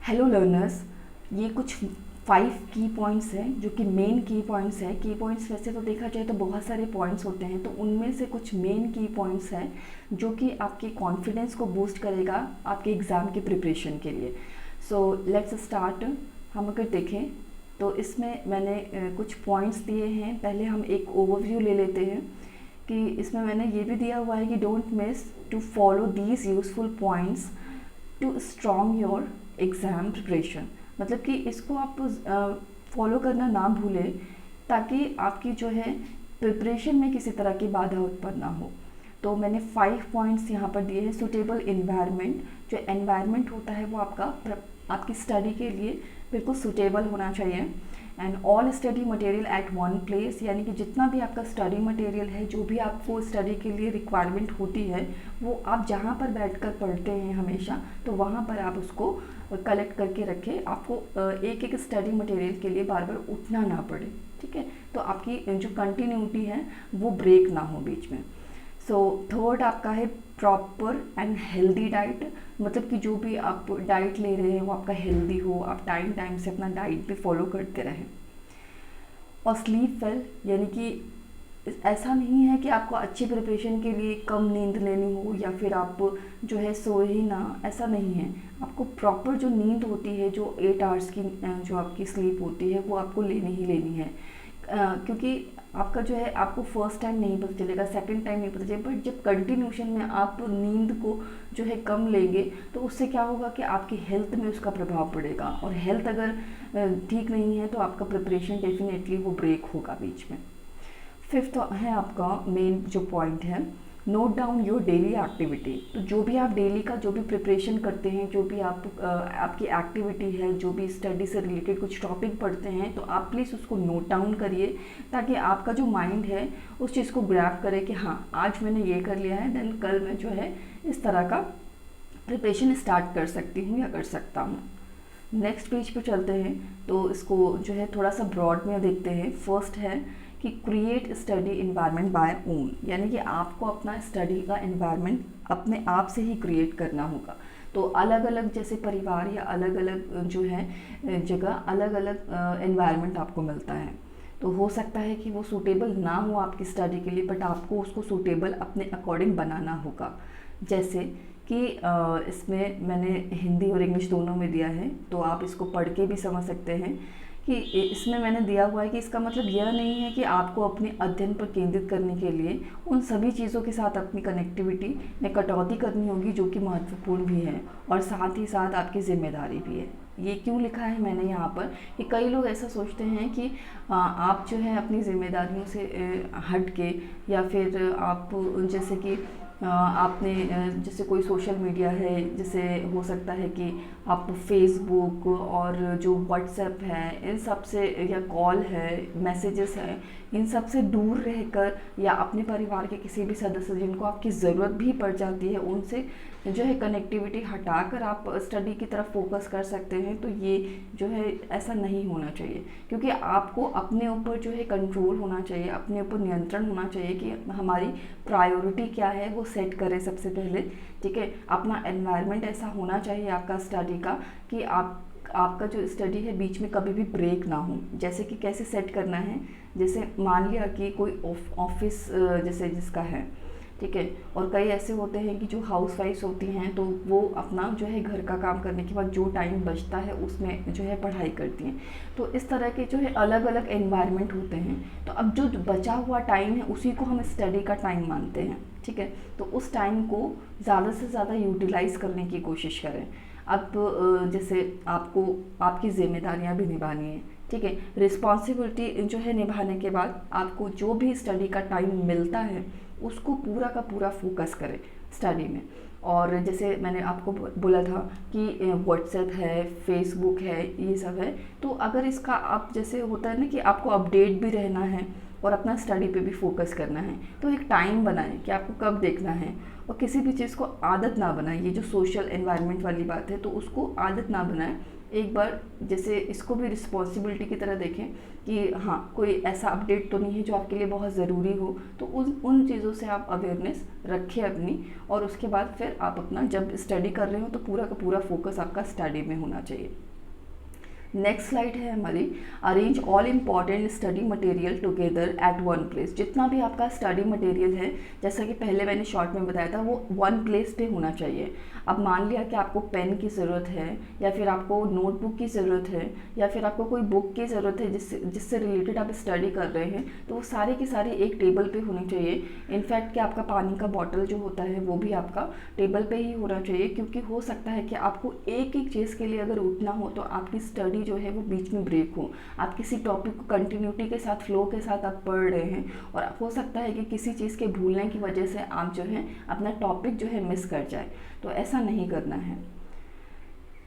Hello learners, ये कुछ 5 की पॉइंट्स हैं जो कि मेन की पॉइंट्स हैं। की पॉइंट्स वैसे तो देखा जाए तो बहुत सारे पॉइंट्स होते हैं, तो उनमें से कुछ मेन की पॉइंट्स हैं जो कि आपके कॉन्फिडेंस को बूस्ट करेगा आपके एग्ज़ाम की प्रिपरेशन के लिए। So let's start. हम अगर देखें तो इसमें मैंने कुछ पॉइंट्स दिए हैं। पहले हम एक ओवरव्यू ले लेते हैं कि इसमें मैंने ये भी दिया हुआ है कि don't miss to follow these useful points to strong your exam preparation. मतलब कि इसको आप फॉलो करना ना भूलें ताकि आपकी जो है प्रिपरेशन में किसी तरह की बाधा उत्पन्न ना हो। तो मैंने 5 पॉइंट्स यहाँ पर दिए हैं। सूटेबल इन्वायरमेंट, जो एनवायरनमेंट होता है वो आपकी स्टडी के लिए बिल्कुल सूटेबल होना चाहिए। And all study material at one place, यानी कि जितना भी आपका स्टडी मटेरियल है, जो भी आपको स्टडी के लिए रिक्वायरमेंट होती है, वो आप जहाँ पर बैठकर पढ़ते हैं हमेशा, तो वहाँ पर आप उसको कलेक्ट करके रखें। आपको एक एक स्टडी मटेरियल के लिए बार बार उठना ना पड़े, ठीक है। तो आपकी जो कंटिन्यूटी है वो ब्रेक ना हो बीच में। सो थर्ड आपका है प्रॉपर एंड हेल्दी डाइट। मतलब कि जो भी आप डाइट ले रहे हैं वो आपका हेल्दी हो, आप टाइम टाइम से अपना डाइट भी फॉलो करते रहें। और स्लीप वेल, यानी कि ऐसा नहीं है कि आपको अच्छी प्रिपरेशन के लिए कम नींद लेनी हो या फिर आप जो है सोए ही ना, ऐसा नहीं है। आपको प्रॉपर जो नींद होती है, जो 8 आवर्स की जो आपकी स्लीप होती है, वो आपको लेनी ही लेनी है। क्योंकि आपका जो है आपको फर्स्ट टाइम नहीं पता चलेगा, सेकंड टाइम नहीं पता चलेगा, बट जब कंटिन्यूशन में आप नींद को जो है कम लेंगे तो उससे क्या होगा कि आपकी हेल्थ में उसका प्रभाव पड़ेगा। और हेल्थ अगर ठीक नहीं है तो आपका प्रिपरेशन डेफिनेटली वो ब्रेक होगा बीच में। फिफ्थ है आपका मेन जो पॉइंट है, note down your daily activity. तो जो भी आप डेली का जो भी प्रिपरेशन करते हैं, जो भी आपकी एक्टिविटी है, जो भी स्टडी से रिलेटेड कुछ टॉपिक पढ़ते हैं, तो आप प्लीज़ उसको नोट डाउन करिए ताकि आपका जो माइंड है उस चीज़ को ग्रैब करे कि हाँ, आज मैंने ये कर लिया है, देन कल मैं जो है इस तरह का प्रिपरेशन स्टार्ट कर सकती हूँ या कर सकता हूँ। नेक्स्ट पेज पे चलते हैं तो इसको जो है थोड़ा सा ब्रॉड में देखते हैं। फर्स्ट है कि create study environment by own, यानी कि आपको अपना स्टडी का इन्वायरमेंट अपने आप से ही क्रिएट करना होगा। तो अलग अलग जैसे परिवार या अलग अलग जो है जगह अलग अलग इन्वायरमेंट आपको मिलता है, तो हो सकता है कि वो सूटेबल ना हो आपकी स्टडी के लिए, बट आपको उसको सूटेबल अपने अकॉर्डिंग बनाना होगा। जैसे कि इसमें मैंने हिंदी और इंग्लिश दोनों में दिया है, तो आप इसको पढ़ के भी समझ सकते हैं कि इसमें मैंने दिया हुआ है कि इसका मतलब यह नहीं है कि आपको अपने अध्ययन पर केंद्रित करने के लिए उन सभी चीज़ों के साथ अपनी कनेक्टिविटी में कटौती करनी होगी जो कि महत्वपूर्ण भी है और साथ ही साथ आपकी जिम्मेदारी भी है। ये क्यों लिखा है मैंने यहाँ पर कि कई लोग ऐसा सोचते हैं कि आप जो है अपनी जिम्मेदारियों से हट के या फिर आप जैसे कि आपने जैसे कोई सोशल मीडिया है, जैसे हो सकता है कि आप फेसबुक और जो व्हाट्सएप है इन सब से, या कॉल है, मैसेजेस हैं, इन सब से दूर रहकर या अपने परिवार के किसी भी सदस्य जिनको आपकी ज़रूरत भी पड़ जाती है उनसे जो है कनेक्टिविटी हटाकर आप स्टडी की तरफ फोकस कर सकते हैं। तो ये जो है ऐसा नहीं होना चाहिए, क्योंकि आपको अपने ऊपर जो है कंट्रोल होना चाहिए, अपने ऊपर नियंत्रण होना चाहिए कि हमारी प्रायोरिटी क्या है वो सेट करें सबसे पहले, ठीक है। अपना एनवायरनमेंट ऐसा होना चाहिए आपका स्टडी का कि आपका जो स्टडी है बीच में कभी भी ब्रेक ना हो। जैसे कि कैसे सेट करना है, जैसे मान लिया कि कोई ऑफिस जैसे जिसका है, ठीक है, और कई ऐसे होते हैं कि जो हाउसवाइफ्स होती हैं तो वो अपना जो है घर का काम करने के बाद जो टाइम बचता है उसमें जो है पढ़ाई करती हैं। तो इस तरह के जो है अलग अलग एनवायरनमेंट होते हैं, तो अब जो बचा हुआ टाइम है उसी को हम स्टडी का टाइम मानते हैं, ठीक है। तो उस टाइम को ज़्यादा से ज़्यादा यूटिलाइज़ करने की कोशिश करें। अब जैसे आपको आपकी जिम्मेदारियां भी निभानी है, ठीक है। रिस्पॉन्सिबिलिटी जो है निभाने के बाद आपको जो भी स्टडी का टाइम मिलता है उसको पूरा का पूरा फोकस करें स्टडी में। और जैसे मैंने आपको बोला था कि व्हाट्सएप है, फेसबुक है, ये सब है, तो अगर इसका आप जैसे होता है ना कि आपको अपडेट भी रहना है और अपना स्टडी पे भी फोकस करना है, तो एक टाइम बनाएं कि आपको कब देखना है, और किसी भी चीज़ को आदत ना बनाएं। ये जो सोशल एनवायरनमेंट वाली बात है तो उसको आदत ना बनाएं, एक बार जैसे इसको भी रिस्पॉन्सिबिलिटी की तरह देखें कि हाँ कोई ऐसा अपडेट तो नहीं है जो आपके लिए बहुत ज़रूरी हो, तो उन चीज़ों से आप अवेयरनेस रखें अपनी, और उसके बाद फिर आप अपना जब स्टडी कर रहे हो तो पूरा का पूरा फोकस आपका स्टडी में होना चाहिए। नेक्स्ट स्लाइड है हमारी, arrange all important study material together at one place. जितना भी आपका स्टडी मटेरियल है, जैसा कि पहले मैंने शॉर्ट में बताया था, वो वन प्लेस पे होना चाहिए। अब मान लिया कि आपको पेन की ज़रूरत है, या फिर आपको नोटबुक की ज़रूरत है, या फिर आपको कोई बुक की ज़रूरत है जिससे रिलेटेड आप स्टडी कर रहे हैं, तो वो सारी की सारी एक टेबल पे होनी चाहिए। इनफैक्ट कि आपका पानी का बॉटल जो होता है वो भी आपका टेबल पे ही होना चाहिए, क्योंकि हो सकता है कि आपको एक एक चीज़ के लिए अगर उठना हो तो आपकी स्टडी जो है वो बीच में ब्रेक हो। आप किसी टॉपिक को कंटिन्यूटी के साथ, फ्लो के साथ आप पढ़ रहे हैं, और हो सकता है कि किसी चीज़ के भूलने की वजह से आप जो है अपना टॉपिक जो है मिस कर जाए, तो ऐसा नहीं करना है।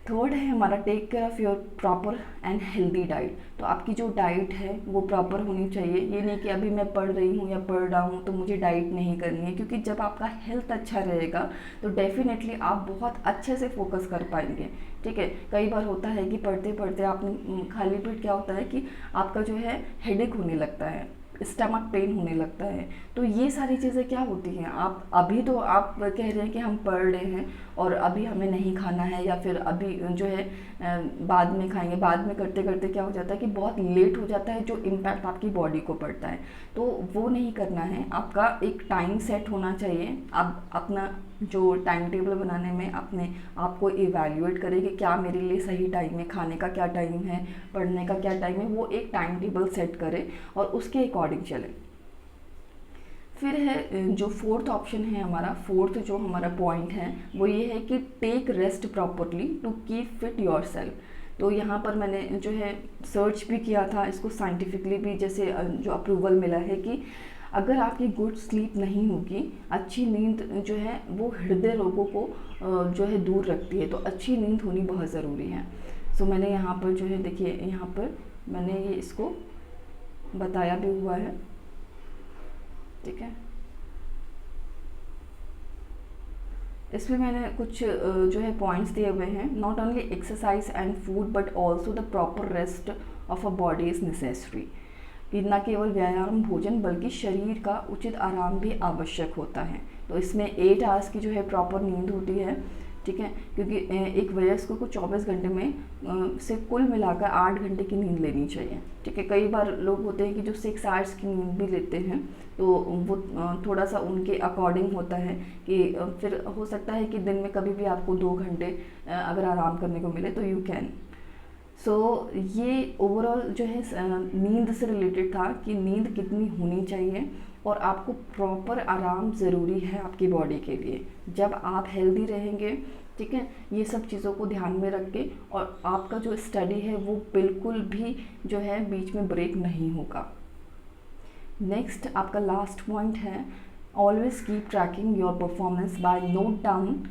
थर्ड है हमारा, take care of your proper and healthy diet. तो आपकी जो डाइट है वो प्रॉपर होनी चाहिए। ये नहीं कि अभी मैं पढ़ रही हूँ या पढ़ रहा हूँ तो मुझे डाइट नहीं करनी है, क्योंकि जब आपका हेल्थ अच्छा रहेगा तो डेफिनेटली आप बहुत अच्छे से फोकस कर पाएंगे। ठीक है, कई बार होता है कि पढ़ते पढ़ते आपने खाली पेट क्या होता है कि आपका जो है हेडेक होने लगता है, स्टमक पेन होने लगता है। तो ये सारी चीज़ें क्या होती हैं, आप अभी तो आप कह रहे हैं कि हम पढ़ रहे हैं और अभी हमें नहीं खाना है, या फिर अभी जो है बाद में खाएंगे, बाद में करते करते क्या हो जाता है कि बहुत लेट हो जाता है, जो इम्पैक्ट आपकी बॉडी को पड़ता है। तो वो नहीं करना है, आपका एक टाइम सेट होना चाहिए। आप अपना जो टाइम टेबल बनाने में अपने आप को इवैल्यूएट करें कि क्या मेरे लिए सही टाइम है, खाने का क्या टाइम है, पढ़ने का क्या टाइम है, वो एक टाइम टेबल सेट करें और उसके अकॉर्डिंग चलें। फिर है जो फोर्थ ऑप्शन है हमारा, फोर्थ जो हमारा पॉइंट है वो ये है कि take rest properly to keep fit yourself. तो यहाँ पर मैंने जो है सर्च भी किया था, इसको साइंटिफिकली भी जैसे जो अप्रूवल मिला है कि अगर आपकी गुड स्लीप नहीं होगी, अच्छी नींद जो है वो हृदय रोगों को जो है दूर रखती है, तो अच्छी नींद होनी बहुत ज़रूरी है। सो मैंने यहाँ पर जो है देखिए, यहाँ पर मैंने ये इसको बताया भी हुआ है। ठीक है, इसमें मैंने कुछ जो है पॉइंट्स दिए हुए हैं। Not only exercise and food but also the proper rest of a body is necessary. कि न केवल व्यायाम, भोजन, बल्कि शरीर का उचित आराम भी आवश्यक होता है। तो इसमें 8 आवर्स की जो है प्रॉपर नींद होती है। ठीक है, क्योंकि एक वयस्क को 24 घंटे में से कुल मिलाकर 8 घंटे की नींद लेनी चाहिए। ठीक है, कई बार लोग होते हैं कि जो 6 आवर्स की नींद भी लेते हैं, तो वो थोड़ा सा उनके अकॉर्डिंग होता है कि फिर हो सकता है कि दिन में कभी भी आपको 2 घंटे अगर आराम करने को मिले तो यू कैन। सो ये ओवरऑल जो है नींद से रिलेटेड था कि नींद कितनी होनी चाहिए, और आपको प्रॉपर आराम ज़रूरी है आपकी बॉडी के लिए। जब आप हेल्दी रहेंगे, ठीक है, ये सब चीज़ों को ध्यान में रख के, और आपका जो स्टडी है वो बिल्कुल भी जो है बीच में ब्रेक नहीं होगा। नेक्स्ट आपका लास्ट पॉइंट है, always keep trekking your performance by note down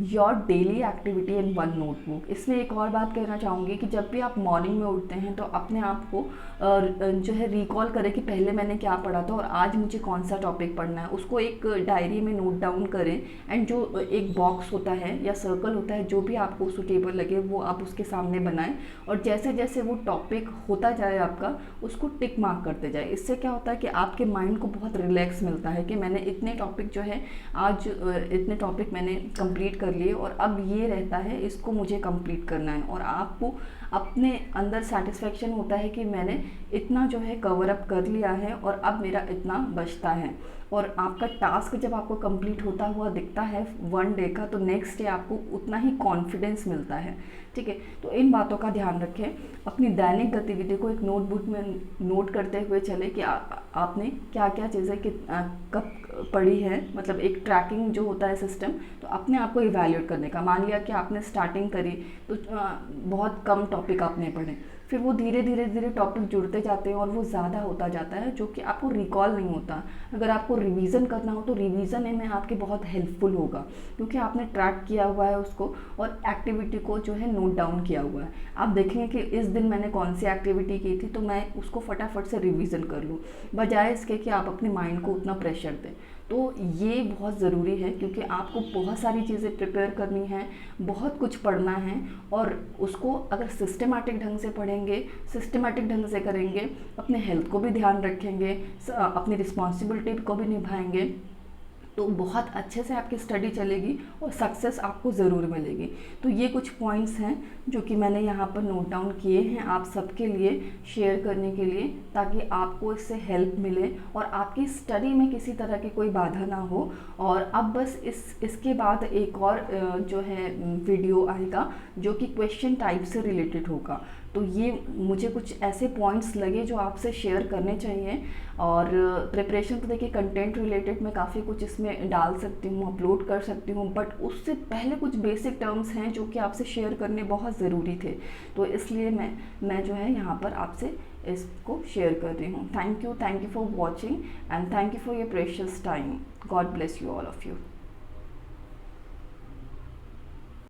your daily activity in one notebook. इसमें एक और बात कहना चाहूँगी कि जब भी आप मॉर्निंग में उठते हैं तो अपने आप को जो है रिकॉल करें कि पहले मैंने क्या पढ़ा था और आज मुझे कौन सा टॉपिक पढ़ना है, उसको एक डायरी में नोट डाउन करें। एंड जो एक बॉक्स होता है या सर्कल होता है, जो भी आपको सूटेबल लगे वो आप उसके सामने बनाएं, और जैसे जैसे वो टॉपिक होता जाए आपका, उसको टिक मार्क करते जाए। इससे क्या होता है कि आपके माइंड को बहुत रिलैक्स मिलता है कि मैंने इतने टॉपिक जो है आज इतने टॉपिक मैंने कंप्लीट कर लिए, और अब ये रहता है इसको मुझे कंप्लीट करना है, और आपको अपने अंदर सेटिस्फेक्शन होता है कि मैंने इतना जो है कवर अप कर लिया है और अब मेरा इतना बचता है। और आपका टास्क जब आपको कंप्लीट होता हुआ दिखता है वन डे का, तो नेक्स्ट डे आपको उतना ही कॉन्फिडेंस मिलता है। ठीक है, तो इन बातों का ध्यान रखें। अपनी दैनिक गतिविधि को एक नोटबुक में नोट करते हुए चले कि आपने क्या क्या चीज़ें कब पढ़ी है, मतलब एक ट्रैकिंग जो होता है सिस्टम, तो अपने आप को इवैल्यूएट करने का। मान लिया कि आपने स्टार्टिंग करी तो बहुत कम टॉपिक आपने पढ़े, फिर वो धीरे धीरे टॉपिक जुड़ते जाते हैं और वो ज़्यादा होता जाता है, जो कि आपको रिकॉल नहीं होता। अगर आपको रिवीजन करना हो तो रिवीजन में आपके बहुत हेल्पफुल होगा, क्योंकि आपने ट्रैक किया हुआ है उसको और एक्टिविटी को जो है नोट डाउन किया हुआ है। आप देखेंगे कि इस दिन मैंने कौन सी एक्टिविटी की थी, तो मैं उसको फटाफट से रिवीजन कर लूँ, बजाय इसके कि आप अपने माइंड को उतना प्रेशर दें। तो ये बहुत ज़रूरी है क्योंकि आपको बहुत सारी चीज़ें प्रिपेयर करनी है, बहुत कुछ पढ़ना है, और उसको अगर सिस्टमेटिक ढंग से पढ़ेंगे, सिस्टमेटिक ढंग से करेंगे, अपने हेल्थ को भी ध्यान रखेंगे, अपनी रिस्पॉन्सिबिलिटी को भी निभाएंगे, तो बहुत अच्छे से आपकी स्टडी चलेगी और सक्सेस आपको ज़रूर मिलेगी। तो ये कुछ पॉइंट्स हैं जो कि मैंने यहाँ पर नोट डाउन किए हैं आप सबके लिए शेयर करने के लिए, ताकि आपको इससे हेल्प मिले और आपकी स्टडी में किसी तरह की कोई बाधा ना हो। और अब बस इसके बाद एक और जो है वीडियो आएगा जो कि क्वेश्चन टाइप से रिलेटेड होगा। तो ये मुझे कुछ ऐसे पॉइंट्स लगे जो आपसे शेयर करने चाहिए। और प्रिपरेशन तो देखिए कंटेंट रिलेटेड मैं काफ़ी कुछ इसमें डाल सकती हूँ, अपलोड कर सकती हूँ, बट उससे पहले कुछ बेसिक टर्म्स हैं जो कि आपसे शेयर करने बहुत ज़रूरी थे। तो इसलिए मैं जो है यहाँ पर आपसे इसको शेयर कर रही हूँ। Thank you for watching and thank you for your precious time. God bless you all of you.